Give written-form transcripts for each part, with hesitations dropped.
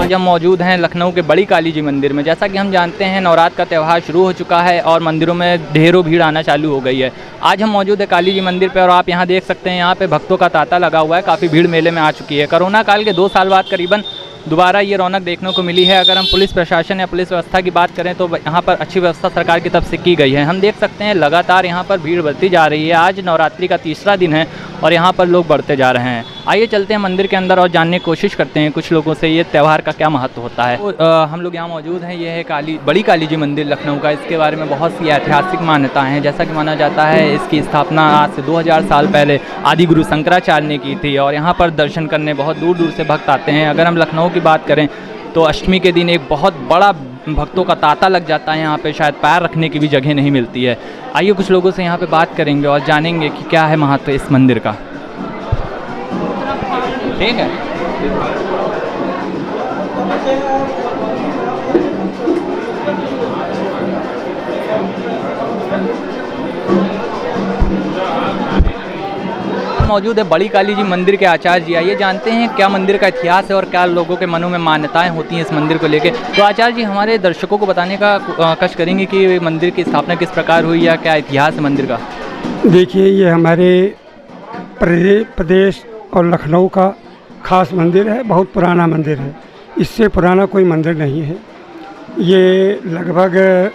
आज हम मौजूद हैं लखनऊ के बड़ी काली जी मंदिर में। जैसा कि हम जानते हैं नवरात्र का त्यौहार शुरू हो चुका है और मंदिरों में ढेरों भीड़ आना चालू हो गई है। आज हम मौजूद है काली जी मंदिर पर और आप यहाँ देख सकते हैं यहाँ पे भक्तों का तांता लगा हुआ है। काफ़ी भीड़ मेले में आ चुकी है। कोरोना काल के 2 साल बाद करीबन दोबारा ये रौनक देखने को मिली है। अगर हम पुलिस प्रशासन या पुलिस व्यवस्था की बात करें तो यहाँ पर अच्छी व्यवस्था सरकार की तरफ से की गई है। हम देख सकते हैं लगातार यहाँ पर भीड़ बढ़ती जा रही है। आज नवरात्रि का तीसरा दिन है और यहाँ पर लोग बढ़ते जा रहे हैं। आइए चलते हैं मंदिर के अंदर और जानने की कोशिश करते हैं कुछ लोगों से ये त्यौहार का क्या महत्व होता है। हम लोग यहाँ मौजूद हैं। ये है बड़ी काली जी मंदिर लखनऊ का। इसके बारे में बहुत सी ऐतिहासिक मान्यताएं हैं। जैसा कि माना जाता है इसकी स्थापना आज से 2000 साल पहले आदि गुरु शंकराचार्य ने की थी और यहाँ पर दर्शन करने बहुत दूर दूर से भक्त आते हैं। अगर हम लखनऊ की बात करें तो अष्टमी के दिन एक बहुत बड़ा भक्तों का तांता लग जाता है। यहाँ पे शायद पैर रखने की भी जगह नहीं मिलती है। आइए कुछ लोगों से यहाँ पे बात करेंगे और जानेंगे कि क्या है महत्व इस मंदिर का। ठीक है। मौजूद है बड़ी काली जी मंदिर के आचार्य जी। आइए जानते हैं क्या मंदिर का इतिहास है और क्या लोगों के मनों में मान्यताएं होती हैं इस मंदिर को लेके। तो आचार्य जी हमारे दर्शकों को बताने का कष्ट करेंगे कि मंदिर की स्थापना किस प्रकार हुई या क्या इतिहास है मंदिर का। देखिए, ये हमारे प्रदेश और लखनऊ का खास मंदिर है। बहुत पुराना मंदिर है। इससे पुराना कोई मंदिर नहीं है। ये लगभग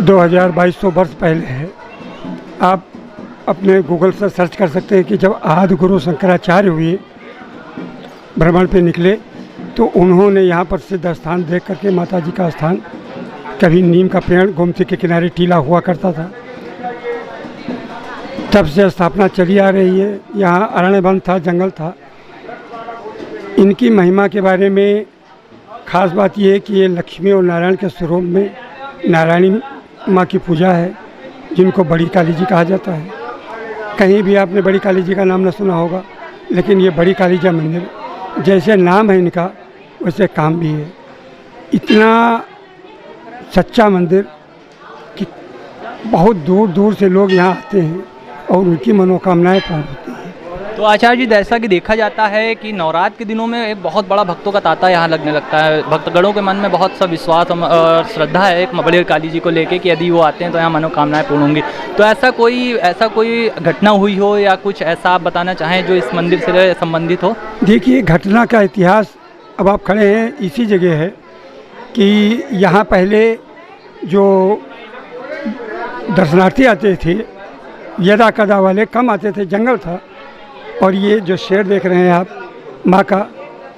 2200 वर्ष पहले है। आप अपने गूगल से सर्च कर सकते हैं कि जब आदि गुरु शंकराचार्य हुए भ्रमण पे निकले तो उन्होंने यहाँ पर सिद्ध स्थान देख करके माता जी का स्थान, कभी नीम का पेड़ गोमती के किनारे टीला हुआ करता था, तब से स्थापना चली आ रही है। यहाँ अरण्य वन था, जंगल था। इनकी महिमा के बारे में खास बात यह है कि ये लक्ष्मी और नारायण के स्वरूप में नारायणी माँ की पूजा है, जिनको बड़ी काली जी कहा जाता है। कहीं भी आपने बड़ी काली जी का नाम न सुना होगा, लेकिन ये बड़ी काली जी मंदिर, जैसे नाम है इनका वैसे काम भी है। इतना सच्चा मंदिर कि बहुत दूर दूर से लोग यहाँ आते हैं और उनकी मनोकामनाएं पूर्ण होती हैं। तो आचार्य जी जैसा कि देखा जाता है कि नवरात्र के दिनों में एक बहुत बड़ा भक्तों का तांता यहाँ लगने लगता है। भक्तगणों के मन में बहुत सा विश्वास और श्रद्धा है एक बड़ी काली जी को लेके कि यदि वो आते हैं तो यहाँ मनोकामनाएं पूर्ण होंगी। तो ऐसा कोई घटना हुई हो या कुछ ऐसा आप बताना चाहें जो इस मंदिर से संबंधित हो। देखिए, घटना का इतिहास, अब आप खड़े हैं इसी जगह है कि यहाँ पहले जो दर्शनार्थी आते थे यदा कदा वाले कम आते थे, जंगल था। और ये जो शेर देख रहे हैं आप, माँ का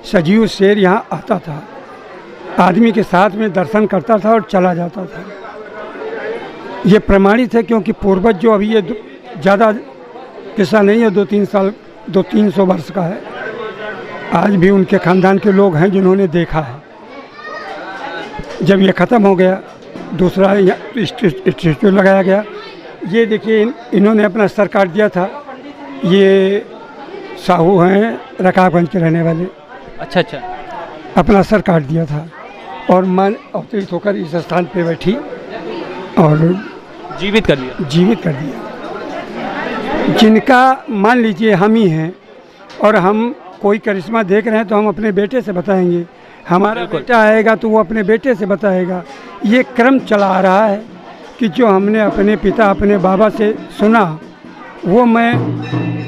सजीव शेर यहाँ आता था, आदमी के साथ में दर्शन करता था और चला जाता था। ये प्रमाणित है क्योंकि पूर्वज जो अभी ये ज़्यादा किस्सा नहीं है, 200-300 वर्ष का है। आज भी उनके ख़ानदान के लोग हैं जिन्होंने देखा है। जब ये ख़त्म हो गया, दूसरा स्टैचू लगाया गया। ये देखिए, इन्होंने अपना सर काट दिया था। ये साहू हैं रकाबगंज के रहने वाले। अच्छा। अपना सर काट दिया था और मन अवतरित होकर इस स्थान पे बैठी और जीवित कर दिया। जिनका मान लीजिए हम ही हैं और हम कोई करिश्मा देख रहे हैं तो हम अपने बेटे से बताएंगे। हमारा बेटा आएगा तो वो अपने बेटे से बताएगा। ये क्रम चला आ रहा है कि जो हमने अपने पिता अपने बाबा से सुना वो मैं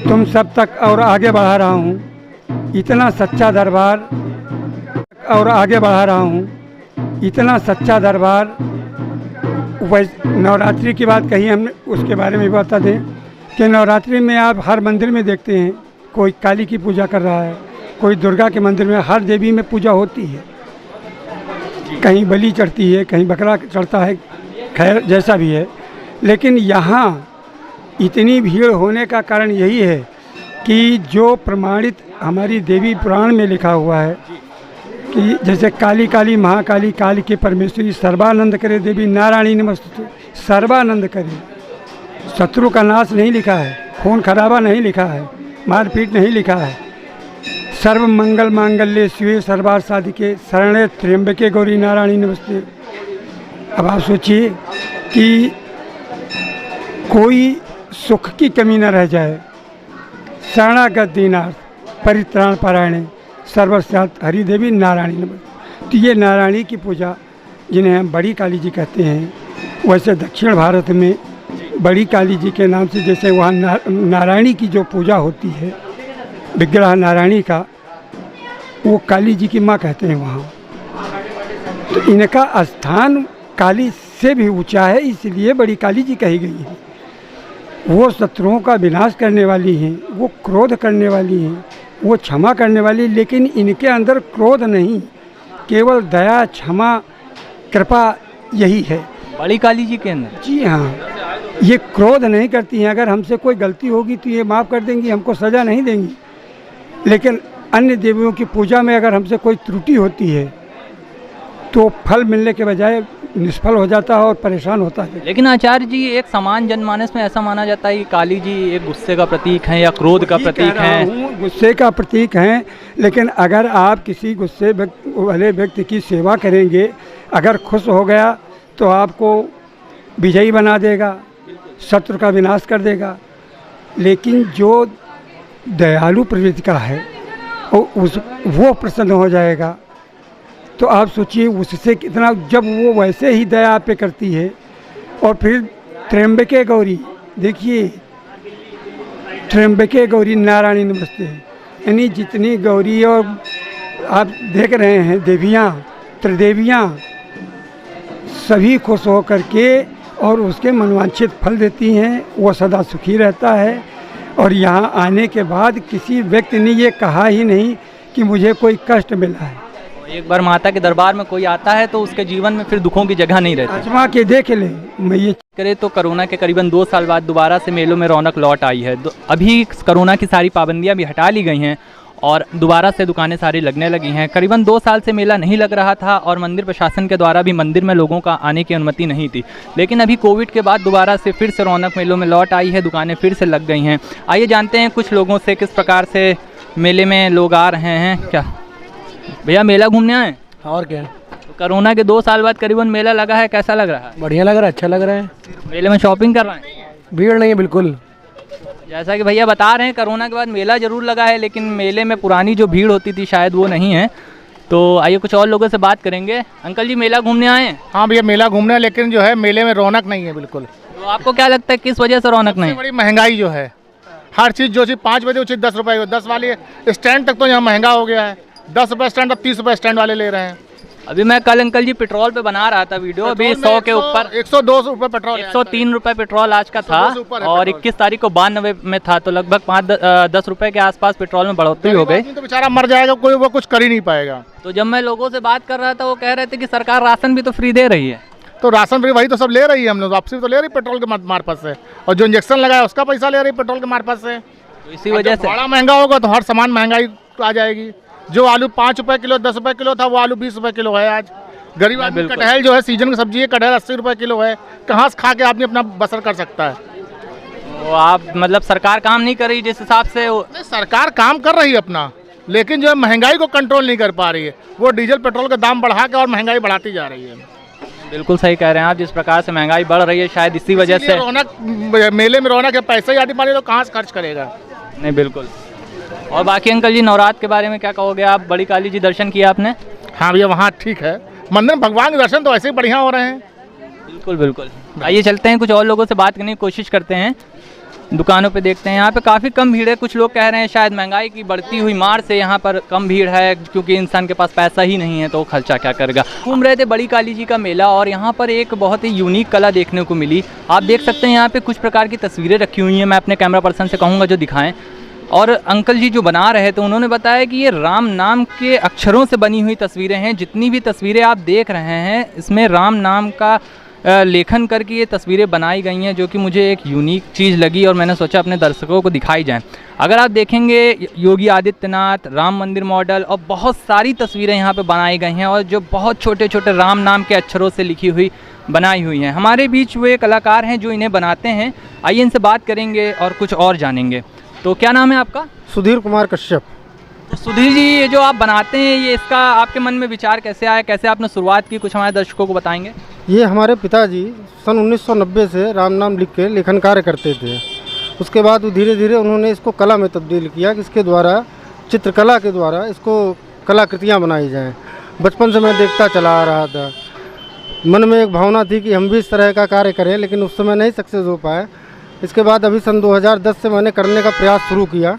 तुम सब तक और आगे बढ़ा रहा हूँ। इतना सच्चा दरबार और आगे बढ़ा रहा हूँ। इतना सच्चा दरबार। नवरात्रि की बात कही हमने, उसके बारे में भी बता दें कि नवरात्रि में आप हर मंदिर में देखते हैं कोई काली की पूजा कर रहा है, कोई दुर्गा के मंदिर में, हर देवी में पूजा होती है। कहीं बलि चढ़ती है, कहीं बकरा चढ़ता है, खैर जैसा भी है। लेकिन यहाँ इतनी भीड़ होने का कारण यही है कि जो प्रमाणित हमारी देवी पुराण में लिखा हुआ है कि जैसे काली काली महाकाली काली के परमेश्वरी सर्वानंद करे देवी नारायणी नमस्तुते, सर्वानंद करे। शत्रु का नाश नहीं लिखा है, खून खराबा नहीं लिखा है, मारपीट नहीं लिखा है। सर्व मंगल मांगल्ये शिवे सर्वार्थ साधिके शरणे त्र्यंबके गौरी नारायणी नमस्ते। अब आप सोचिए कि कोई सुख की कमी न रह जाए। शरणागत दीनार्थ परित्राण परायणे सर्वसात हरि देवी नारायणी नमस्ते। तो ये नारायणी की पूजा जिन्हें हम बड़ी काली जी कहते हैं, वैसे दक्षिण भारत में बड़ी काली जी के नाम से, जैसे वहाँ नारायणी की जो पूजा होती है, विग्रह नारायणी का, वो काली जी की माँ कहते हैं वहाँ। तो इनका स्थान काली से भी ऊंचा है, इसलिए बड़ी काली जी कही गई है। वो शत्रुओं का विनाश करने वाली हैं, वो क्रोध करने वाली हैं, वो क्षमा करने वाली, लेकिन इनके अंदर क्रोध नहीं, केवल दया, क्षमा, कृपा यही है बड़ी काली जी के अंदर। जी हाँ, ये क्रोध नहीं करती हैं। अगर हमसे कोई गलती होगी तो ये माफ़ कर देंगी, हमको सज़ा नहीं देंगी। लेकिन अन्य देवियों की पूजा में अगर हमसे कोई त्रुटि होती है तो फल मिलने के बजाय निष्फल हो जाता है और परेशान होता है। लेकिन आचार्य जी, एक समान जनमानस में ऐसा माना जाता है कि काली जी एक गुस्से का प्रतीक हैं या क्रोध का प्रतीक हैं। गुस्से का प्रतीक हैं, लेकिन अगर आप किसी गुस्से वाले व्यक्ति की सेवा करेंगे, अगर खुश हो गया तो आपको विजयी बना देगा, शत्रु का विनाश कर देगा। लेकिन जो दयालु प्रवृत्ति का है वो प्रसन्न हो जाएगा। तो आप सोचिए उससे कितना, जब वो वैसे ही दया आप पे करती है। और फिर त्र्यंबके गौरी, देखिए त्र्यंबके गौरी नारायणी नमस्ते, यानी जितनी गौरी और आप देख रहे हैं देवियाँ, त्रिदेवियाँ, सभी खुश हो करके और उसके मनवांछित फल देती हैं। वो सदा सुखी रहता है। और यहाँ आने के बाद किसी व्यक्ति ने ये कहा ही नहीं कि मुझे कोई कष्ट मिला है। एक बार माता के दरबार में कोई आता है तो उसके जीवन में फिर दुखों की जगह नहीं रहती। आजमा के देख ले। मैं ये करें तो कोरोना के करीबन 2 साल बाद दोबारा से मेलों में रौनक लौट आई है। अभी कोरोना की सारी पाबंदियां भी हटा ली गई हैं और दोबारा से दुकानें सारी लगने लगी हैं। करीबन 2 साल से मेला नहीं लग रहा था और मंदिर प्रशासन के द्वारा भी मंदिर में लोगों का आने की अनुमति नहीं थी। लेकिन अभी कोविड के बाद दोबारा से फिर से रौनक मेलों में लौट आई है, दुकानें फिर से लग गई हैं। आइए जानते हैं कुछ लोगों से किस प्रकार से मेले में लोग आ रहे हैं। क्या भैया मेला घूमने आए? और क्या, तो कोरोना के 2 साल बाद करीबन मेला लगा है, कैसा लग रहा है? बढ़िया लग रहा है, अच्छा लग रहा है। मेले में शॉपिंग कर रहे हैं? भीड़ नहीं है बिल्कुल। जैसा कि भैया बता रहे हैं, कोरोना के बाद मेला जरूर लगा है, लेकिन मेले में पुरानी जो भीड़ होती थी शायद वो नहीं है। तो आइए कुछ और लोगों से बात करेंगे। अंकल जी मेला घूमने आए हैं? हाँ भैया मेला घूमना है, लेकिन जो है मेले में रौनक नहीं है बिल्कुल। तो आपको क्या लगता है किस वजह से रौनक नहीं? बड़ी महंगाई जो है, हर चीज़ जो चीज़ 5 बजे उचित 10 रुपये, 10 वाली स्टैंड तक तो यहाँ महंगा हो गया है। 10 रुपये स्टैंड, अब 30 रुपये स्टैंड वाले ले रहे हैं। अभी मैं कल अंकल जी पेट्रोल पे बना रहा था वीडियो, अभी 100 के ऊपर 102 रुपये पेट्रोल, 103 रुपये पेट्रोल आज का था। 102 से ऊपर है और पेट्रोल। 21 तारीख को 92 में था, तो लगभग 5-10 रुपए के आसपास पेट्रोल में बढ़ोतरी हो गई। तो बेचारा मर जाएगा, कोई वो कुछ कर ही नहीं पाएगा। तो जब मैं लोगों से बात कर रहा था वो कह रहे थे कि सरकार राशन भी तो फ्री दे रही है। तो राशन फ्री वही तो सब ले रही है, हम लोग वापसी तो ले रही पेट्रोल के मार्फत से, और जो इंजेक्शन लगाया उसका पैसा ले रही पेट्रोल के मार्फत से। तो इसी वजह से बड़ा महंगा होगा तो हर सामान महंगाई आ जाएगी। जो आलू 5 रुपये किलो, 10 रुपये किलो था, वो आलू 20 रुपये किलो है आज। गरीब आदमी, कटहल जो है सीजन की सब्जी है, कटहल 80 रुपये किलो है। कहाँ से खा के आदमी अपना बसर कर सकता है? तो आप मतलब सरकार काम नहीं कर रही जिस हिसाब से नहीं, सरकार काम कर रही है अपना, लेकिन जो है महंगाई को कंट्रोल नहीं कर पा रही है। वो डीजल पेट्रोल का दाम बढ़ा के और महंगाई बढ़ाती जा रही है। बिल्कुल सही कह रहे हैं आप, जिस प्रकार से महंगाई बढ़ रही है शायद इसी वजह से रौनक, मेले में रौनक है, पैसे ही आदमी पानी तो कहाँ से खर्च करेगा? नहीं बिल्कुल। और बाकी अंकल जी नवरात्र के बारे में क्या कहोगे आप? बड़ी काली जी दर्शन किया आपने? हाँ भैया वहाँ ठीक है, मंदिर में भगवान के दर्शन तो ऐसे ही बढ़िया हो रहे हैं। बिल्कुल बिल्कुल। आइए चलते हैं, कुछ और लोगों से बात करने की कोशिश करते हैं। दुकानों पे देखते हैं, यहाँ पे काफ़ी कम भीड़ है। कुछ लोग कह रहे हैं शायद महंगाई की बढ़ती हुई मार से यहाँ पर कम भीड़ है, क्योंकि इंसान के पास पैसा ही नहीं है तो खर्चा क्या करेगा। घूम रहे थे बड़ी काली जी का मेला और यहाँ पर एक बहुत ही यूनिक कला देखने को मिली। आप देख सकते हैं यहाँ पे कुछ प्रकार की तस्वीरें रखी हुई हैं। मैं अपने कैमरा पर्सन से कहूँगा जो दिखाएं। और अंकल जी जो बना रहे थे उन्होंने बताया कि ये राम नाम के अक्षरों से बनी हुई तस्वीरें हैं। जितनी भी तस्वीरें आप देख रहे हैं इसमें राम नाम का लेखन करके ये तस्वीरें बनाई गई हैं, जो कि मुझे एक यूनिक चीज़ लगी और मैंने सोचा अपने दर्शकों को दिखाई जाए। अगर आप देखेंगे योगी आदित्यनाथ, राम मंदिर मॉडल और बहुत सारी तस्वीरें यहाँ पे बनाई गई हैं, और जो बहुत छोटे छोटे राम नाम के अक्षरों से लिखी हुई बनाई हुई हैं। हमारे बीच वे कलाकार हैं जो इन्हें बनाते हैं। आइए इनसे बात करेंगे और कुछ और जानेंगे। तो क्या नाम है आपका? सुधीर कुमार कश्यप। तो सुधीर जी, ये जो आप बनाते हैं ये इसका आपके मन में विचार कैसे आया, कैसे आपने शुरुआत की, कुछ हमारे दर्शकों को बताएंगे? ये हमारे पिताजी सन 1990 से राम नाम लिख के लेखन कार्य करते थे। उसके बाद धीरे धीरे उन्होंने इसको कला में तब्दील किया, कि इसके द्वारा चित्रकला के द्वारा इसको कलाकृतियाँ बनाई जाएं। बचपन से मैं देखता चला आ रहा था। मन में एक भावना थी कि हम भी इस तरह का कार्य करें, लेकिन उस समय नहीं सक्सेस हो पाए। इसके बाद अभी सन 2010 से मैंने करने का प्रयास शुरू किया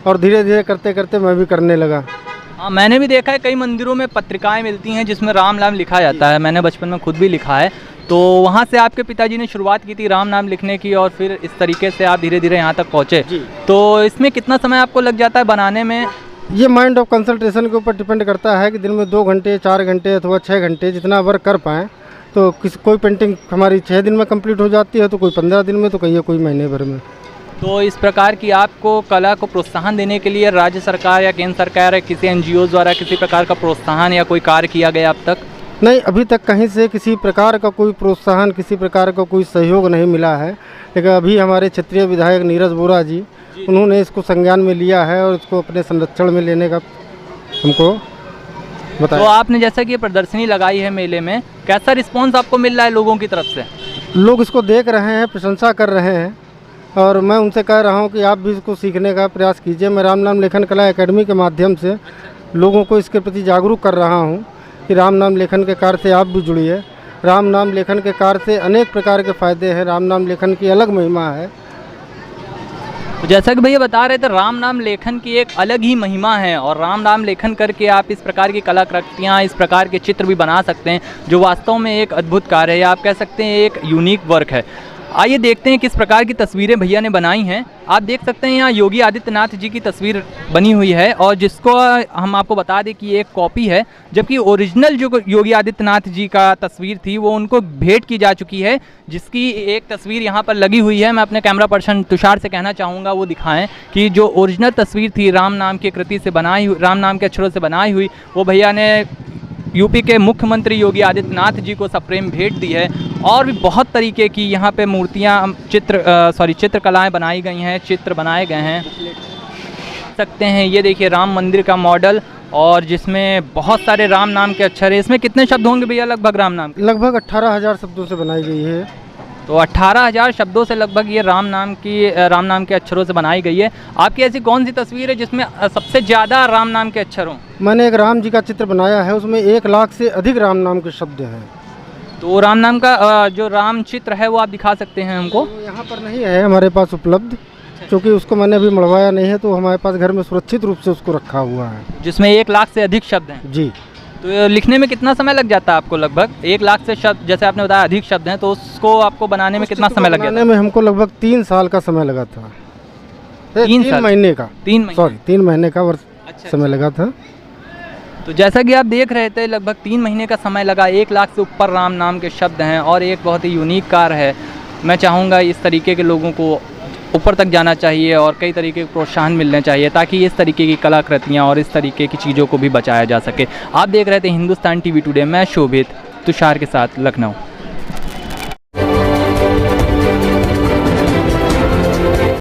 और धीरे धीरे करते करते मैं भी करने लगा। हाँ, मैंने भी देखा है कई मंदिरों में पत्रिकाएं मिलती हैं जिसमें राम नाम लिखा जाता है। मैंने बचपन में खुद भी लिखा है। तो वहाँ से आपके पिताजी ने शुरुआत की थी राम नाम लिखने की और फिर इस तरीके से आप धीरे धीरे यहाँ तक पहुँचे। तो इसमें कितना समय आपको लग जाता है बनाने में? ये माइंड ऑफ कंसंट्रेशन के ऊपर डिपेंड करता है कि दिन में 2 घंटे 4 घंटे अथवा 6 घंटे जितना वर्क कर पाएँ। तो कोई पेंटिंग हमारी 6 दिन में कंप्लीट हो जाती है, तो कोई 15 दिन में, तो कोई महीने भर में। तो इस प्रकार की आपको कला को प्रोत्साहन देने के लिए राज्य सरकार या केंद्र सरकार या किसी NGO द्वारा किसी प्रकार का प्रोत्साहन या कोई कार्य किया गया अब तक? नहीं, अभी तक कहीं से किसी प्रकार का कोई प्रोत्साहन, किसी प्रकार का कोई सहयोग नहीं मिला है। लेकिन अभी हमारे क्षेत्रीय विधायक नीरज बोरा जी उन्होंने इसको संज्ञान में लिया है और इसको अपने संरक्षण में लेने का हमको बताया। तो आपने जैसा कि ये प्रदर्शनी लगाई है मेले में, कैसा रिस्पॉन्स आपको मिल रहा है लोगों की तरफ से? लोग इसको देख रहे हैं, प्रशंसा कर रहे हैं और मैं उनसे कह रहा हूं कि आप भी इसको सीखने का प्रयास कीजिए। मैं राम नाम लेखन कला एकेडमी के माध्यम से लोगों को इसके प्रति जागरूक कर रहा हूं कि राम नाम लेखन के कार्य से आप भी जुड़िए। राम नाम लेखन के कार्य से अनेक प्रकार के फ़ायदे हैं। राम नाम लेखन की अलग महिमा है। तो जैसा कि भैया बता रहे थे, राम नाम लेखन की एक अलग ही महिमा है और राम नाम लेखन करके आप इस प्रकार की कलाकृतियाँ, इस प्रकार के चित्र भी बना सकते हैं जो वास्तव में एक अद्भुत कार्य है या आप कह सकते हैं एक यूनिक वर्क है। आइए देखते हैं किस प्रकार की तस्वीरें भैया ने बनाई हैं। आप देख सकते हैं यहाँ योगी आदित्यनाथ जी की तस्वीर बनी हुई है और जिसको हम आपको बता दें कि ये एक कॉपी है, जबकि ओरिजिनल जो योगी आदित्यनाथ जी का तस्वीर थी वो उनको भेंट की जा चुकी है, जिसकी एक तस्वीर यहाँ पर लगी हुई है। मैं अपने कैमरा पर्सन तुषार से कहना चाहूँगा वो दिखाएं कि जो ओरिजिनल तस्वीर थी राम नाम की कृति से बनाई हुई, राम नाम के अक्षरों से बनाई हुई, वो भैया ने यूपी के मुख्यमंत्री योगी आदित्यनाथ जी को सप्रेम भेंट दी है। और भी बहुत तरीके की यहाँ पे मूर्तियाँ, चित्रकलाएँ बनाई गई हैं, चित्र बनाए गए हैं। सकते हैं ये देखिए राम मंदिर का मॉडल और जिसमें बहुत सारे राम नाम के अक्षर है। इसमें कितने शब्द होंगे भैया लगभग राम नाम के? लगभग 18,000 शब्दों से बनाई गई है। तो 18,000 शब्दों से लगभग ये राम नाम के अक्षरों से बनाई गई है। आपकी ऐसी कौन सी तस्वीर है जिसमें सबसे ज़्यादा राम नाम के अक्षर हों? मैंने एक राम जी का चित्र बनाया है, उसमें 1 लाख से अधिक राम नाम के शब्द हैं। तो राम नाम का जो राम चित्र है वो आप दिखा सकते हैं हमको? तो यहाँ पर नहीं है हमारे पास उपलब्ध, क्योंकि उसको मैंने अभी मढ़वाया नहीं है, तो हमारे पास घर में सुरक्षित रूप से उसको रखा हुआ है। जिसमें 1 लाख से अधिक शब्द हैं? जी। तो लिखने में कितना समय लग जाता है आपको? लगभग 1 लाख से शब्द, जैसे आपने बताया अधिक शब्द हैं, तो उसको आपको बनाने में कितना समय लग गया? बनाने में हमको लगभग 3 साल का समय लगा था। 3 महीने का, 3 महीने का समय लगा था। तो जैसा कि आप देख रहे थे लगभग 3 महीने का समय लगा। 1 लाख से ऊपर राम नाम के शब्द हैं और एक बहुत ही यूनिक कार्य है। मैं चाहूँगा इस तरीके के लोगों को ऊपर तक जाना चाहिए और कई तरीके के प्रोत्साहन मिलने चाहिए ताकि इस तरीके की कलाकृतियाँ और इस तरीके की चीज़ों को भी बचाया जा सके। आप देख रहे थे हिंदुस्तान TV टुडे। मैं शोभित तुषार के साथ, लखनऊ।